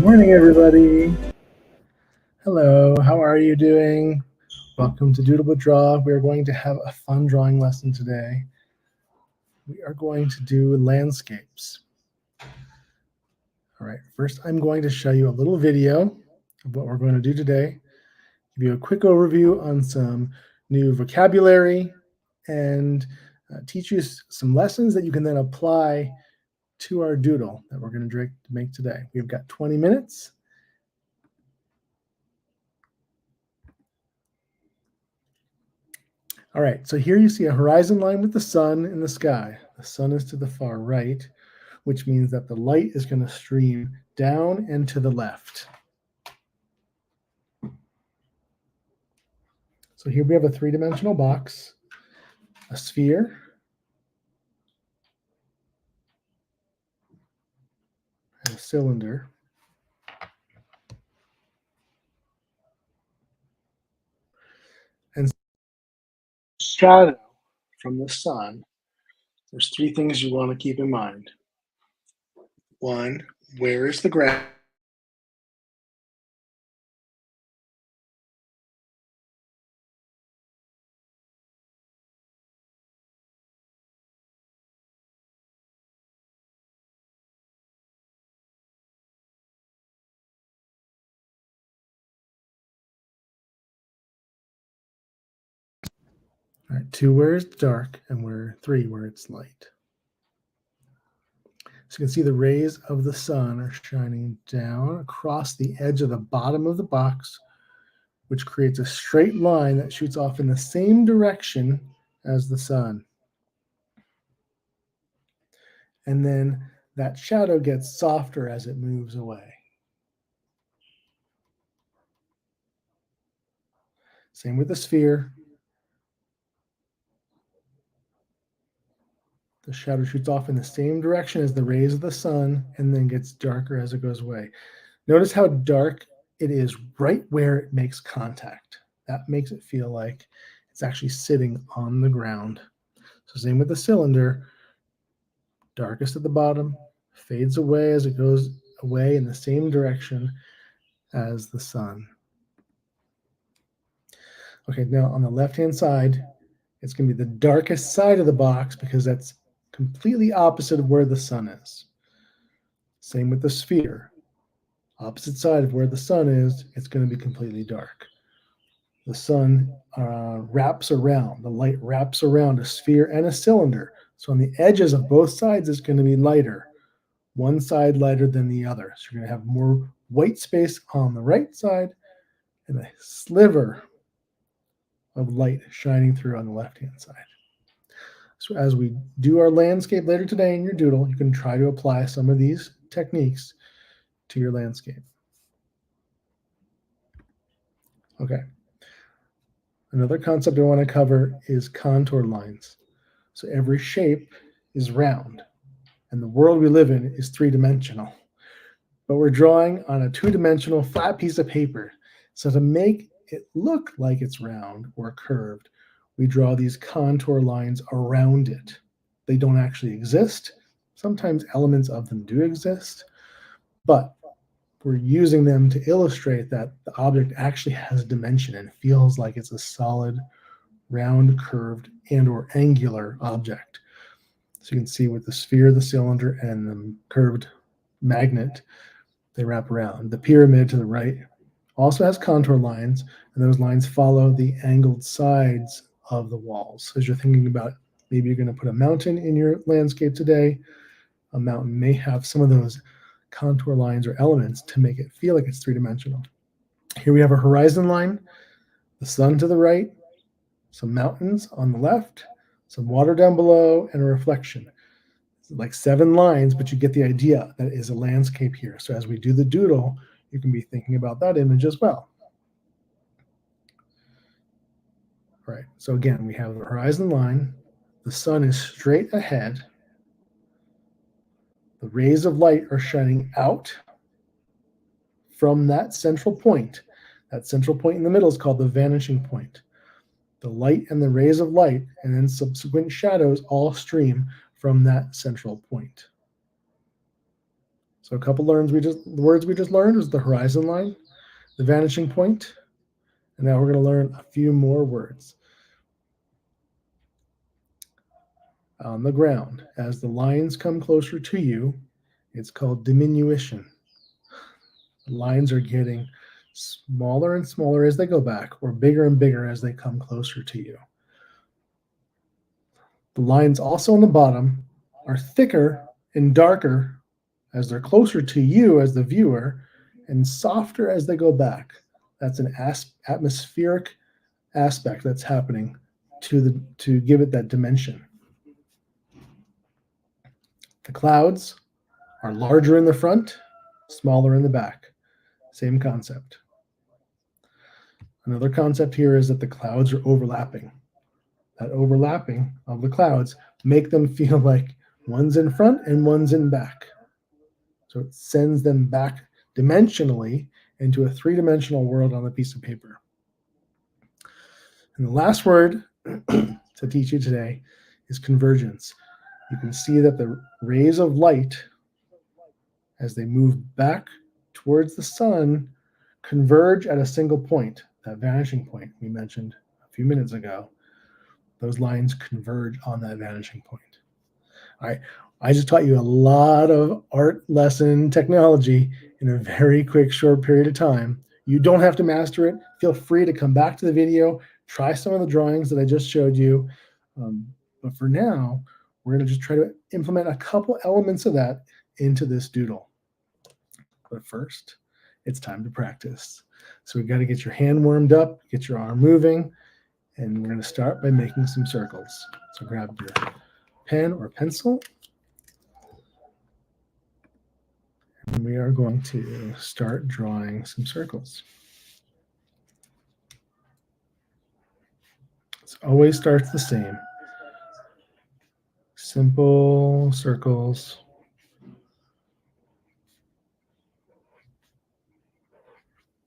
Morning, everybody. Hello, how are you doing? Welcome to Doodle Draw. We are going to have a fun drawing lesson today. We are going to do landscapes. All right, first I'm going to show you a little video of what we're going to do today, give you a quick overview on some new vocabulary, and teach you some lessons that you can then apply to our doodle that we're going to make today. We've got 20 minutes. All right, so here you see a horizon line with the sun in the sky. The sun is to the far right, which means that the light is going to stream down and to the left. So here we have a three-dimensional box, a sphere, and a cylinder. And shadow from the sun. There's three things you want to keep in mind. One, where is the ground? All right, two, where it's dark, and three, where it's light. So you can see the rays of the sun are shining down across the edge of the bottom of the box, which creates a straight line that shoots off in the same direction as the sun. And then that shadow gets softer as it moves away. Same with the sphere. The shadow shoots off in the same direction as the rays of the sun and then gets darker as it goes away. Notice how dark it is right where it makes contact. That makes it feel like it's actually sitting on the ground. So same with the cylinder. Darkest at the bottom, fades away as it goes away in the same direction as the sun. Okay, now on the left-hand side, it's going to be the darkest side of the box because that's completely opposite of where the sun is. Same with the sphere. Opposite side of where the sun is, it's going to be completely dark. The sun wraps around, the light wraps around a sphere and a cylinder. So on the edges of both sides, it's going to be lighter. One side lighter than the other. So you're going to have more white space on the right side and a sliver of light shining through on the left-hand side. So as we do our landscape later today in your doodle, you can try to apply some of these techniques to your landscape. Okay. Another concept I want to cover is contour lines. So every shape is round, and the world we live in is three-dimensional. But we're drawing on a two-dimensional flat piece of paper. So to make it look like it's round or curved, we draw these contour lines around it. They don't actually exist. Sometimes elements of them do exist, but we're using them to illustrate that the object actually has dimension and feels like it's a solid, round, curved, and or angular object. So you can see with the sphere, the cylinder, and the curved magnet, they wrap around. The pyramid to the right also has contour lines, and those lines follow the angled sides of the walls. So as you're thinking about maybe you're going to put a mountain in your landscape today, a mountain may have some of those contour lines or elements to make it feel like it's three-dimensional. Here we have a horizon line, the sun to the right, some mountains on the left, some water down below, and a reflection. It's like 7 lines, but you get the idea that it is a landscape here. So as we do the doodle, you can be thinking about that image as well. All right, so again, we have the horizon line, the sun is straight ahead, the rays of light are shining out from that central point. That central point in the middle is called the vanishing point. The light and the rays of light and then subsequent shadows all stream from that central point. So a couple words we just learned was the horizon line, the vanishing point, and now we're going to learn a few more words. On the ground, as the lines come closer to you, it's called diminution. The lines are getting smaller and smaller as they go back, or bigger and bigger as they come closer to you. The lines also on the bottom are thicker and darker as they're closer to you as the viewer, and softer as they go back. That's an atmospheric aspect that's happening to give it that dimension. The clouds are larger in the front, smaller in the back. Same concept. Another concept here is that the clouds are overlapping. That overlapping of the clouds make them feel like one's in front and one's in back. So it sends them back dimensionally into a three-dimensional world on a piece of paper. And the last word to teach you today is convergence. You can see that the rays of light, as they move back towards the sun, converge at a single point, that vanishing point we mentioned a few minutes ago. Those lines converge on that vanishing point. All right, I just taught you a lot of art lesson technology in a very quick, short period of time. You don't have to master it. Feel free to come back to the video, try some of the drawings that I just showed you. But for now, we're going to just try to implement a couple elements of that into this doodle. But first, it's time to practice. So we've got to get your hand warmed up, get your arm moving, and we're going to start by making some circles. So grab your pen or pencil, and we are going to start drawing some circles. It always starts the same. Simple circles.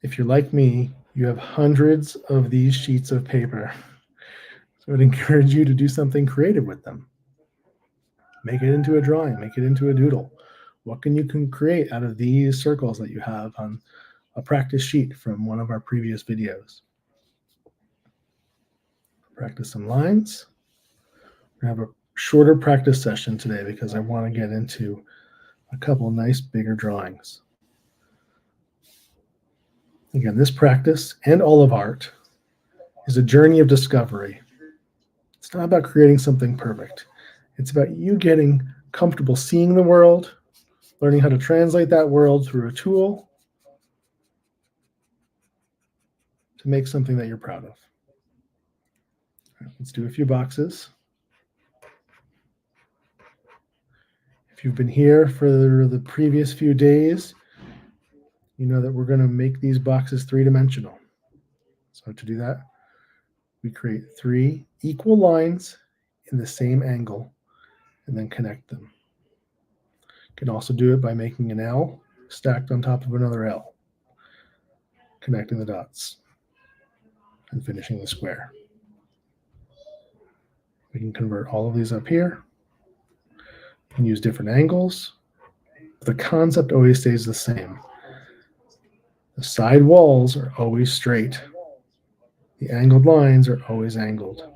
If you're like me, you have hundreds of these sheets of paper. So I'd encourage you to do something creative with them. Make it into a drawing, make it into a doodle. What can you create out of these circles that you have on a practice sheet from one of our previous videos? Practice some lines. We're going to have a shorter practice session today because I want to get into a couple nice bigger drawings. Again, this practice and all of art is a journey of discovery. It's not about creating something perfect. It's about you getting comfortable seeing the world, learning how to translate that world through a tool to make something that you're proud of. All right, let's do a few boxes. If you've been here for the previous few days, you know that we're going to make these boxes three-dimensional. So to do that, we create 3 equal lines in the same angle and then connect them. You can also do it by making an L stacked on top of another L, connecting the dots and finishing the square. We can convert all of these up here and use different angles. The concept always stays the same. The side walls are always straight. The angled lines are always angled.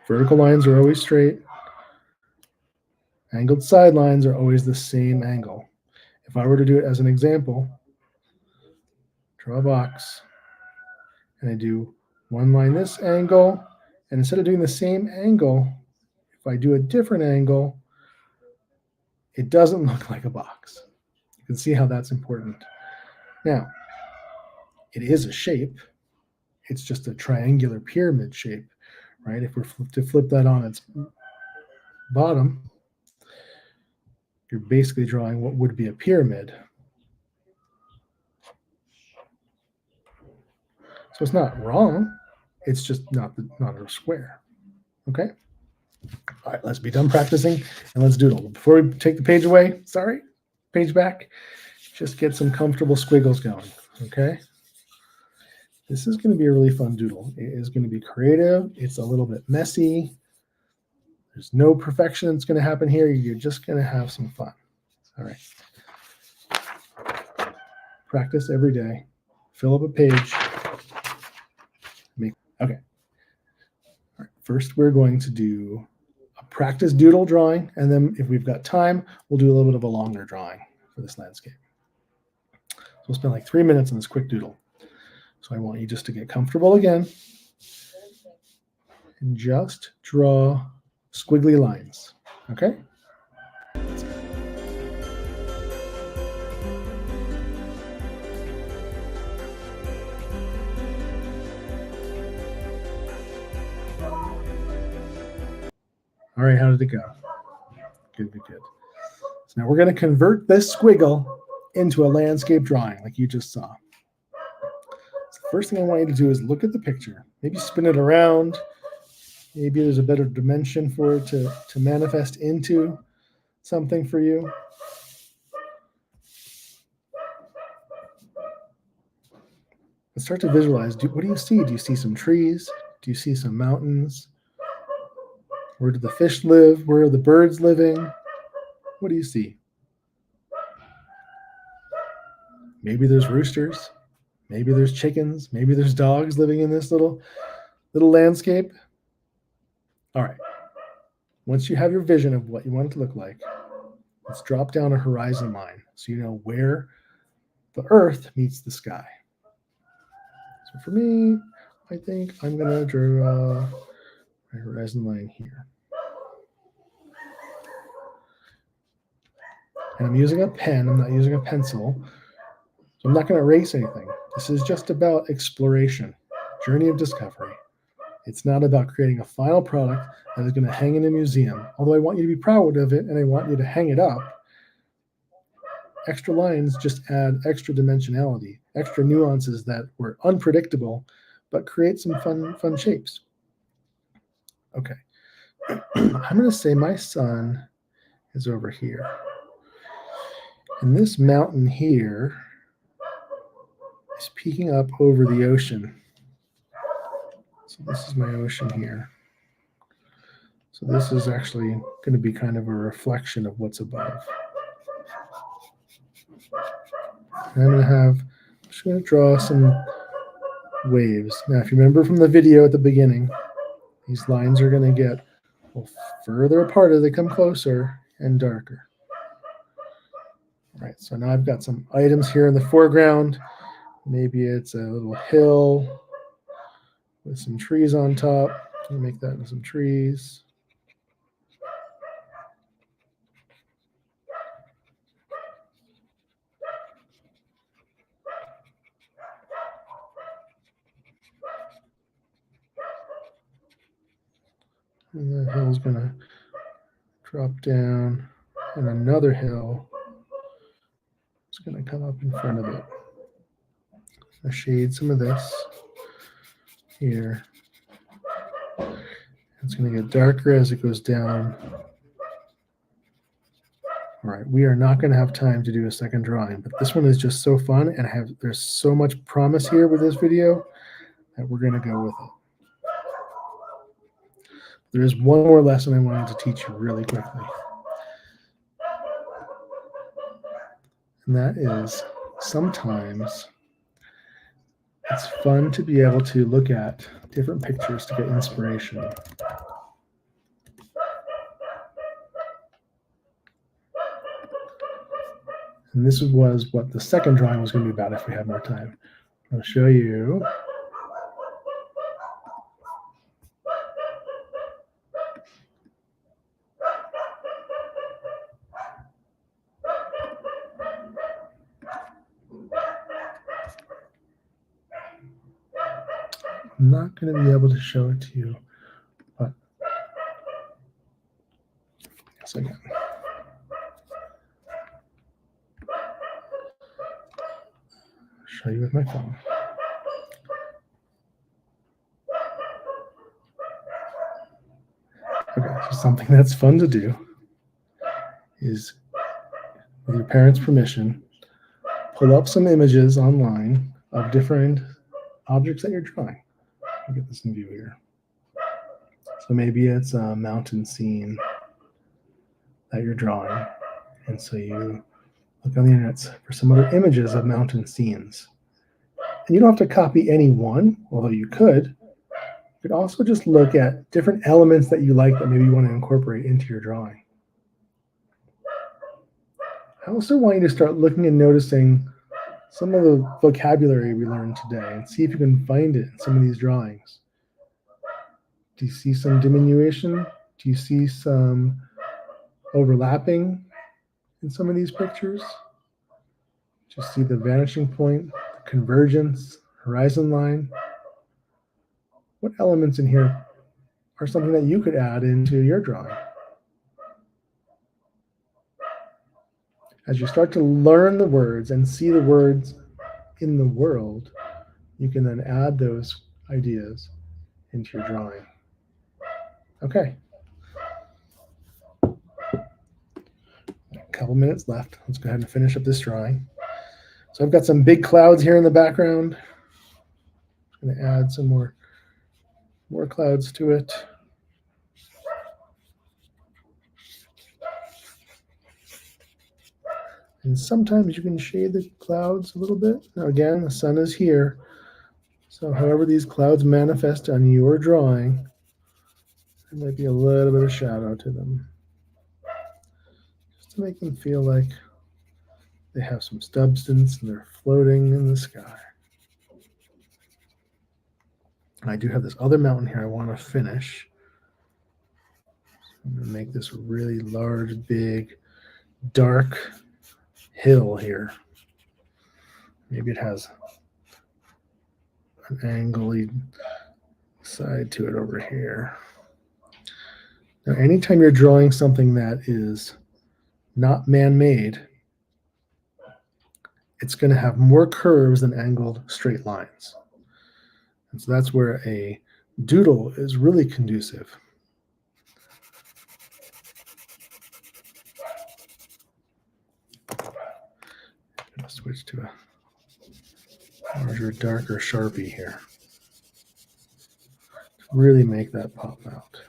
Vertical lines are always straight. Angled side lines are always the same angle. If I were to do it as an example, draw a box, and I do one line this angle, and instead of doing the same angle, if I do a different angle, it doesn't look like a box. You can see how that's important. Now, it is a shape. It's just a triangular pyramid shape, right? If we're to flip that on its bottom, you're basically drawing what would be a pyramid. So it's not wrong. It's just not a square. Okay? All right, let's be done practicing and let's doodle. Before we take the page away, page back, just get some comfortable squiggles going. Okay? This is going to be a really fun doodle. It is going to be creative. It's a little bit messy. There's no perfection that's going to happen here. You're just going to have some fun. All right. Practice every day. Fill up a page. Okay. All right. First, we're going to do a practice doodle drawing, and then if we've got time, we'll do a little bit of a longer drawing for this landscape. So we'll spend like 3 minutes on this quick doodle. So I want you just to get comfortable again and just draw squiggly lines, okay? All right, how did it go? Good. So now we're going to convert this squiggle into a landscape drawing like you just saw. So the first thing I want you to do is look at the picture, maybe spin it around. Maybe there's a better dimension for it to manifest into something for you. Let's start to visualize. What do you see? Do you see some trees? Do you see some mountains? Where do the fish live? Where are the birds living? What do you see? Maybe there's roosters. Maybe there's chickens. Maybe there's dogs living in this little landscape. All right. Once you have your vision of what you want it to look like, let's drop down a horizon line so you know where the earth meets the sky. So for me, I think I'm going to draw my horizon line here. And I'm using a pen. I'm not using a pencil. So I'm not going to erase anything. This is just about exploration, journey of discovery. It's not about creating a final product that is going to hang in a museum. Although I want you to be proud of it and I want you to hang it up, extra lines just add extra dimensionality, extra nuances that were unpredictable, but create some fun shapes. Okay. I'm going to say my sun is over here. And this mountain here is peeking up over the ocean. So this is my ocean here. So this is actually going to be kind of a reflection of what's above. And I'm just going to draw some waves. Now, if you remember from the video at the beginning, these lines are going to get further apart as they come closer and darker. All right, so now I've got some items here in the foreground. Maybe it's a little hill with some trees on top. I'll make that into some trees. And the hill's going to drop down, and another hill is going to come up in front of it. I'll shade some of this here. It's going to get darker as it goes down. All right, we are not going to have time to do a second drawing, but this one is just so fun, and there's so much promise here with this video that we're going to go with it. There is one more lesson I wanted to teach you really quickly. And that is sometimes it's fun to be able to look at different pictures to get inspiration. And this was what the second drawing was going to be about if we had more time. I'll show you. I'm not going to be able to show it to you, but yes, I can. Show you with my phone. Okay, so something that's fun to do is, with your parents' permission, pull up some images online of different objects that you're drawing. I'll get this in view here. So maybe it's a mountain scene that you're drawing. And so you look on the internet for some other images of mountain scenes. And you don't have to copy any one, although you could. You could also just look at different elements that you like that maybe you want to incorporate into your drawing. I also want you to start looking and noticing some of the vocabulary we learned today and see if you can find it in some of these drawings. Do you see some diminution? Do you see some overlapping in some of these pictures? Just see the vanishing point, the convergence, horizon line. What elements in here are something that you could add into your drawing? As you start to learn the words and see the words in the world, you can then add those ideas into your drawing. Okay. A couple minutes left. Let's go ahead and finish up this drawing. So I've got some big clouds here in the background. I'm going to add some more clouds to it. And sometimes you can shade the clouds a little bit. Now again, the sun is here. So however these clouds manifest on your drawing, there might be a little bit of shadow to them. Just to make them feel like they have some substance and they're floating in the sky. And I do have this other mountain here I want to finish. So I'm going to make this really large, big, dark hill here. Maybe it has an angly side to it over here. Now, anytime you're drawing something that is not man-made, it's going to have more curves than angled straight lines. And so that's where a doodle is really conducive. I'm going to switch to a larger, darker Sharpie here to really make that pop out.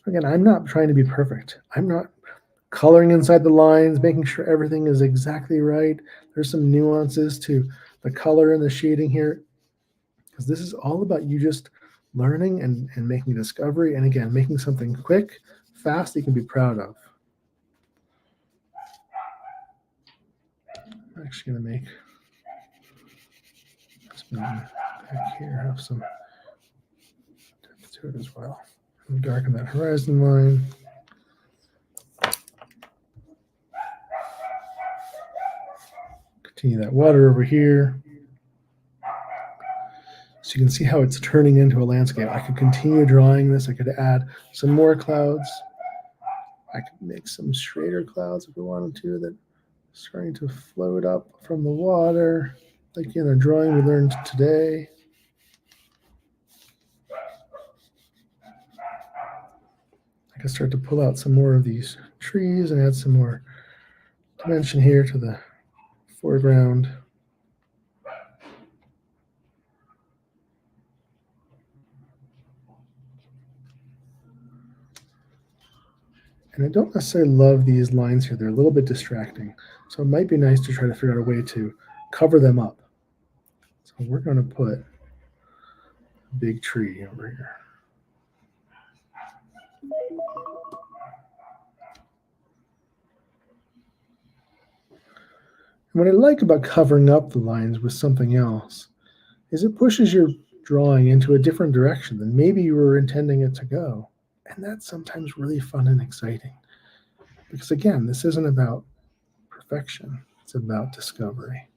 Again, I'm not trying to be perfect. I'm not coloring inside the lines, making sure everything is exactly right. There's some nuances to the color and the shading here, because this is all about you just learning and making a discovery, and again, making something quick, fast, that you can be proud of. I'm actually going to make this mountain back here have some depth to it as well. And darken that horizon line. Continue that water over here. So you can see how it's turning into a landscape. I could continue drawing this. I could add some more clouds. I could make some straighter clouds if we wanted to, that are starting to float up from the water, like in the drawing we learned today. I can start to pull out some more of these trees and add some more dimension here to the foreground. And I don't necessarily love these lines here. They're a little bit distracting. So it might be nice to try to figure out a way to cover them up. So we're going to put a big tree over here. And what I like about covering up the lines with something else is it pushes your drawing into a different direction than maybe you were intending it to go. And that's sometimes really fun and exciting. Because again, this isn't about perfection. It's about discovery.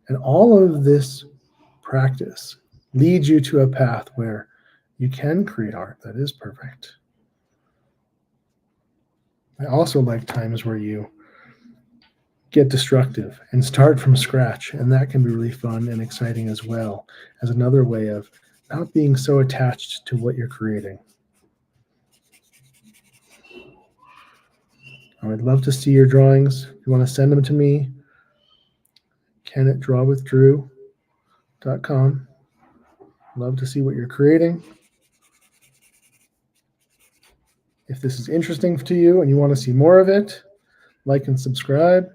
And all of this practice leads you to a path where you can create art that is perfect. I also like times where you get destructive and start from scratch, and that can be really fun and exciting as well, as another way of not being so attached to what you're creating. I would love to see your drawings. If you want to send them to me, ken@drawwithdrew.com. Love to see what you're creating. If this is interesting to you and you want to see more of it, like and subscribe.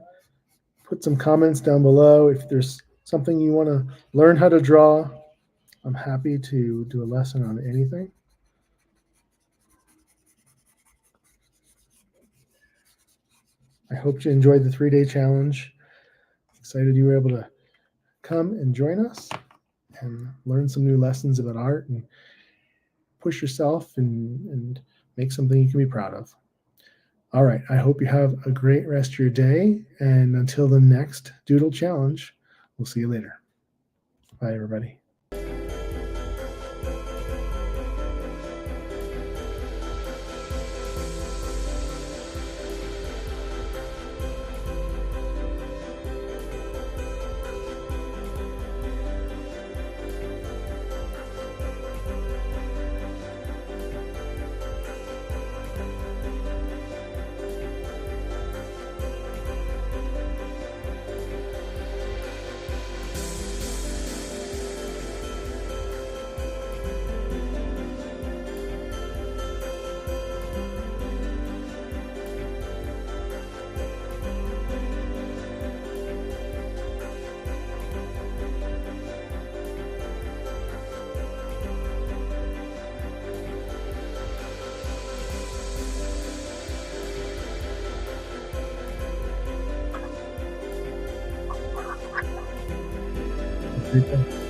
Put some comments down below. If there's something you want to learn how to draw, I'm happy to do a lesson on anything. I hope you enjoyed the 3-day challenge. Excited you were able to come and join us and learn some new lessons about art and push yourself and make something you can be proud of. All right, I hope you have a great rest of your day, and until the next Doodle Challenge, we'll see you later. Bye, everybody. Great day.